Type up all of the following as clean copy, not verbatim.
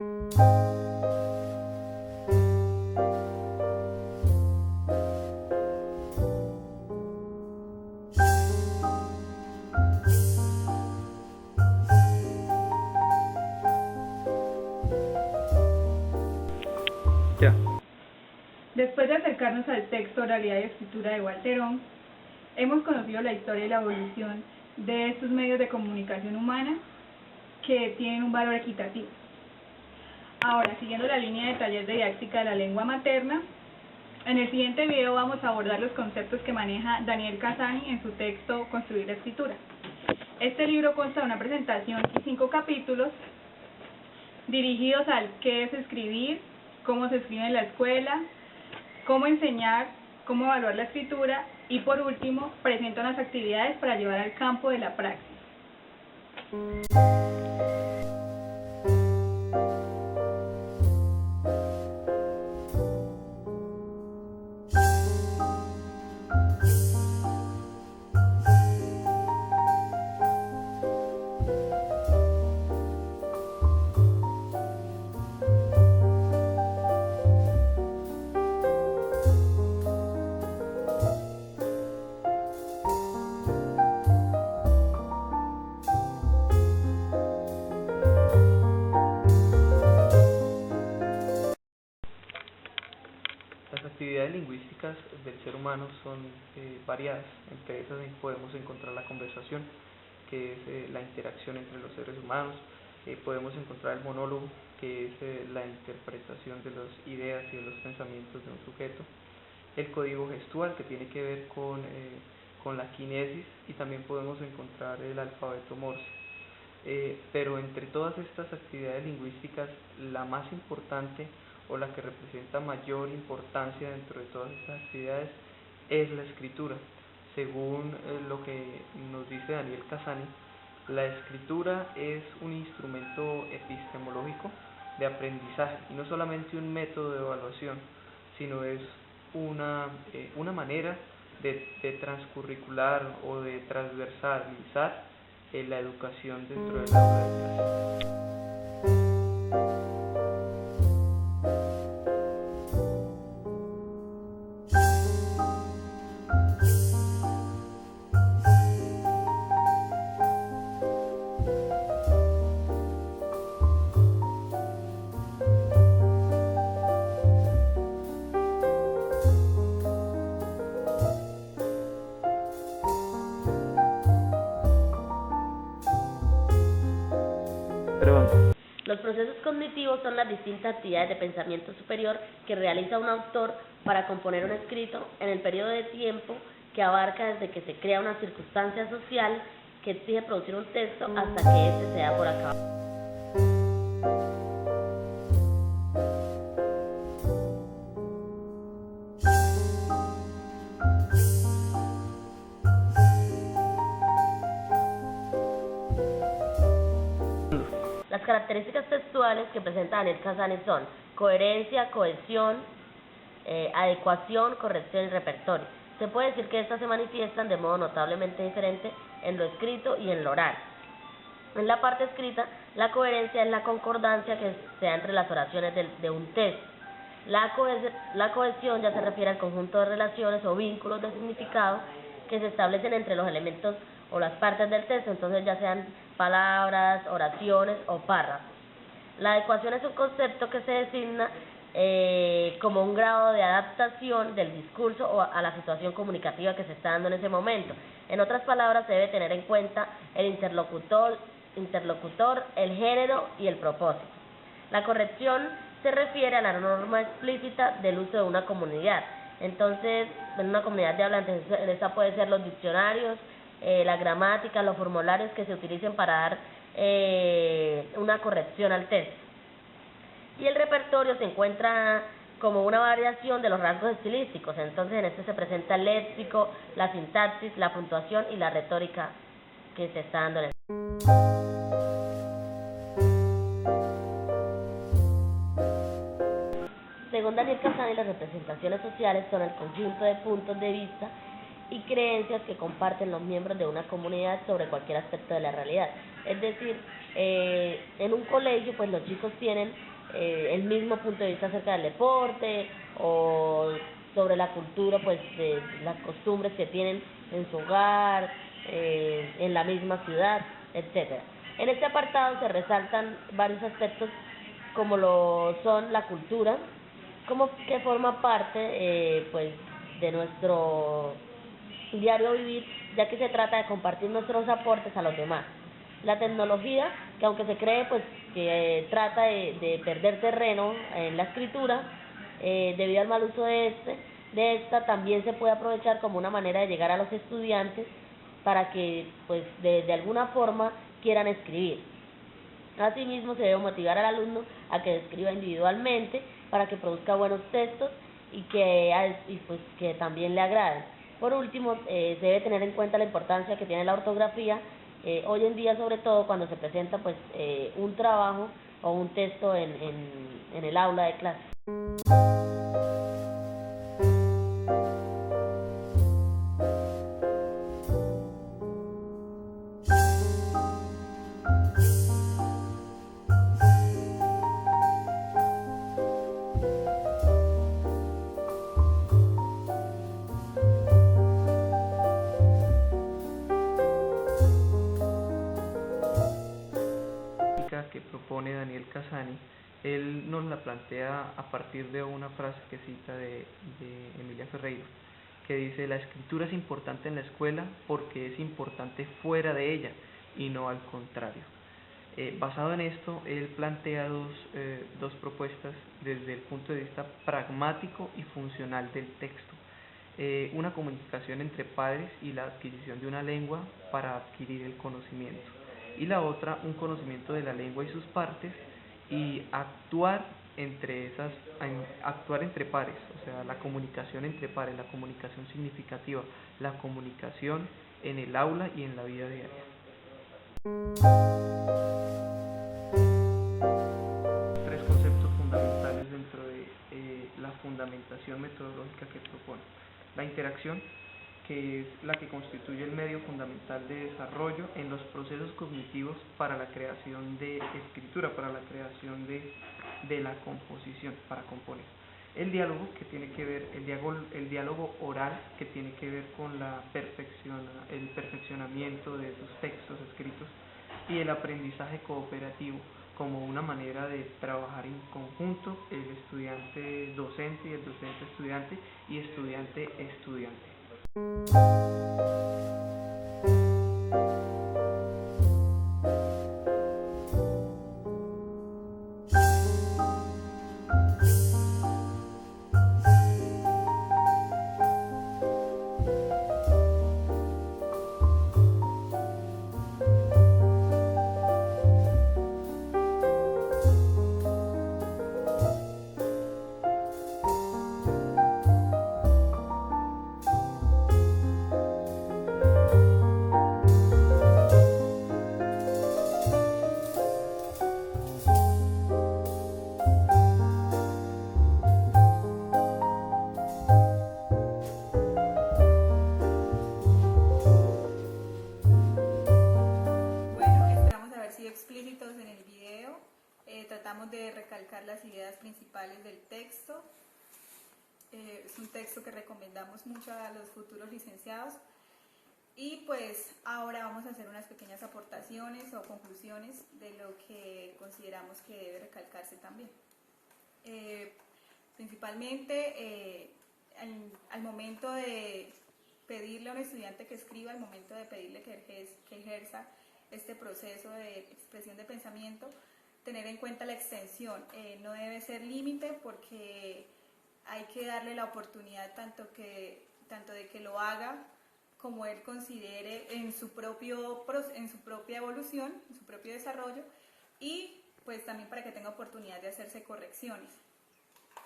Ya. Después de acercarnos al texto Oralidad y Escritura de Walterón, hemos conocido la historia y la evolución de estos medios de comunicación humana que tienen un valor equitativo. Ahora, siguiendo la línea de taller de didáctica de la lengua materna, en el siguiente video vamos a abordar los conceptos que maneja Daniel Casani en su texto Construir la Escritura. Este libro consta de una presentación y 5 capítulos dirigidos al qué es escribir, cómo se escribe en la escuela, cómo enseñar, cómo evaluar la escritura y, por último, presenta unas actividades para llevar al campo de la praxis. Las actividades lingüísticas del ser humano son variadas. Entre esas podemos encontrar la conversación, que es la interacción entre los seres humanos. Podemos encontrar el monólogo, que es la interpretación de las ideas y de los pensamientos de un sujeto. El código gestual, que tiene que ver con la quinesis, y también podemos encontrar el alfabeto Morse. Pero entre todas estas actividades lingüísticas, la más importante o la que representa mayor importancia dentro de todas estas actividades es la escritura. Según lo que nos dice Daniel Casani, la escritura es un instrumento epistemológico de aprendizaje y no solamente un método de evaluación, sino es una manera de transcurricular o de transversalizar la educación dentro del aula de clase. Los procesos cognitivos son las distintas actividades de pensamiento superior que realiza un autor para componer un escrito en el periodo de tiempo que abarca desde que se crea una circunstancia social que exige producir un texto hasta que éste se da por acabado. Las características textuales que presenta Daniel Casani son coherencia, cohesión, adecuación, corrección y repertorio. Se puede decir que estas se manifiestan de modo notablemente diferente en lo escrito y en lo oral. En la parte escrita, la coherencia es la concordancia que se da entre las oraciones de un texto. La cohesión ya se refiere al conjunto de relaciones o vínculos de significado que se establecen entre los elementos o las partes del texto, entonces ya sean palabras, oraciones o párrafos. La adecuación es un concepto que se designa como un grado de adaptación del discurso o a la situación comunicativa que se está dando en ese momento. En otras palabras, se debe tener en cuenta el interlocutor, el género y el propósito. La corrección se refiere a la norma explícita del uso de una comunidad. Entonces, en una comunidad de hablantes, esa puede ser los diccionarios, la gramática, los formularios que se utilicen para dar una corrección al texto. Y el repertorio se encuentra como una variación de los rasgos estilísticos. Entonces, en este se presenta el léxico, la sintaxis, la puntuación y la retórica que se está dando en el Según Daniel Casani, las representaciones sociales son el conjunto de puntos de vista y creencias que comparten los miembros de una comunidad sobre cualquier aspecto de la realidad. Es decir, en un colegio pues los chicos tienen el mismo punto de vista acerca del deporte o sobre la cultura, pues de las costumbres que tienen en su hogar, en la misma ciudad, etcétera. En este apartado se resaltan varios aspectos como lo son la cultura, como que forma parte pues de nuestro diario vivir, ya que se trata de compartir nuestros aportes a los demás. La tecnología, que aunque se cree pues que trata de perder terreno en la escritura, debido al mal uso de esta también se puede aprovechar como una manera de llegar a los estudiantes para que pues de alguna forma quieran escribir. Asimismo, se debe motivar al alumno a que escriba individualmente para que produzca buenos textos y pues que también le agraden. Por último, se debe tener en cuenta la importancia que tiene la ortografía hoy en día, sobre todo cuando se presenta pues un trabajo o un texto en el aula de clase. Que propone Daniel Casani, él nos la plantea a partir de una frase que cita de Emilia Ferreiro, que dice: la escritura es importante en la escuela porque es importante fuera de ella y no al contrario. Basado en esto, él plantea dos propuestas desde el punto de vista pragmático y funcional del texto. Una comunicación entre padres y la adquisición de una lengua para adquirir el conocimiento, y la otra, un conocimiento de la lengua y sus partes, y actuar entre pares, o sea, la comunicación entre pares, la comunicación significativa, la comunicación en el aula y en la vida diaria. Tres conceptos fundamentales dentro de la fundamentación metodológica que propone: la interacción, que es la que constituye el medio fundamental de desarrollo en los procesos cognitivos para la creación de escritura, para la creación de la composición, para componer. El diálogo, que tiene que ver, el diálogo oral, que tiene que ver con el perfeccionamiento de esos textos escritos, y el aprendizaje cooperativo, como una manera de trabajar en conjunto el estudiante docente y el docente estudiante y estudiante estudiante. Explícitos en el video, tratamos de recalcar las ideas principales del texto. Es un texto que recomendamos mucho a los futuros licenciados, y pues ahora vamos a hacer unas pequeñas aportaciones o conclusiones de lo que consideramos que debe recalcarse también. Principalmente al momento de pedirle a un estudiante que escriba, al momento de pedirle que ejerza este proceso de expresión de pensamiento, tener en cuenta la extensión. No debe ser límite, porque hay que darle la oportunidad tanto de que lo haga como él considere en su propia evolución, en su propio desarrollo, y pues también para que tenga oportunidad de hacerse correcciones.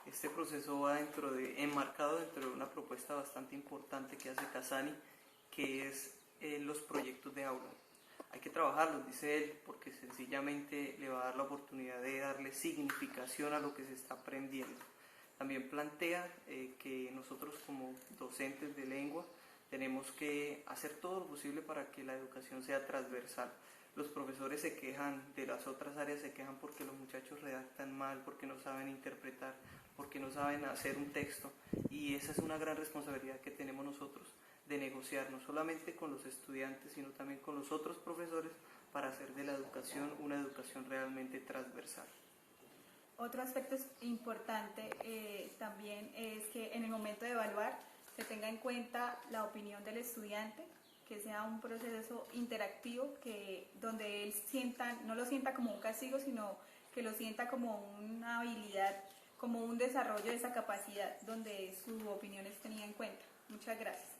Este proceso va enmarcado dentro de una propuesta bastante importante que hace Casani, que es los proyectos de aula. Hay que trabajarlos, dice él, porque sencillamente le va a dar la oportunidad de darle significación a lo que se está aprendiendo. También plantea que nosotros como docentes de lengua tenemos que hacer todo lo posible para que la educación sea transversal, Los profesores se quejan de las otras áreas, se quejan porque los muchachos redactan mal, porque no saben interpretar, porque no saben hacer un texto, y esa es una gran responsabilidad que tenemos nosotros de negociar no solamente con los estudiantes sino también con los otros profesores para hacer de la educación una educación realmente transversal. Otro aspecto importante también es que en el momento de evaluar se tenga en cuenta la opinión del estudiante, que sea un proceso interactivo, donde él no lo sienta como un castigo, sino que lo sienta como una habilidad, como un desarrollo de esa capacidad, donde su opinión es tenida en cuenta. Muchas gracias.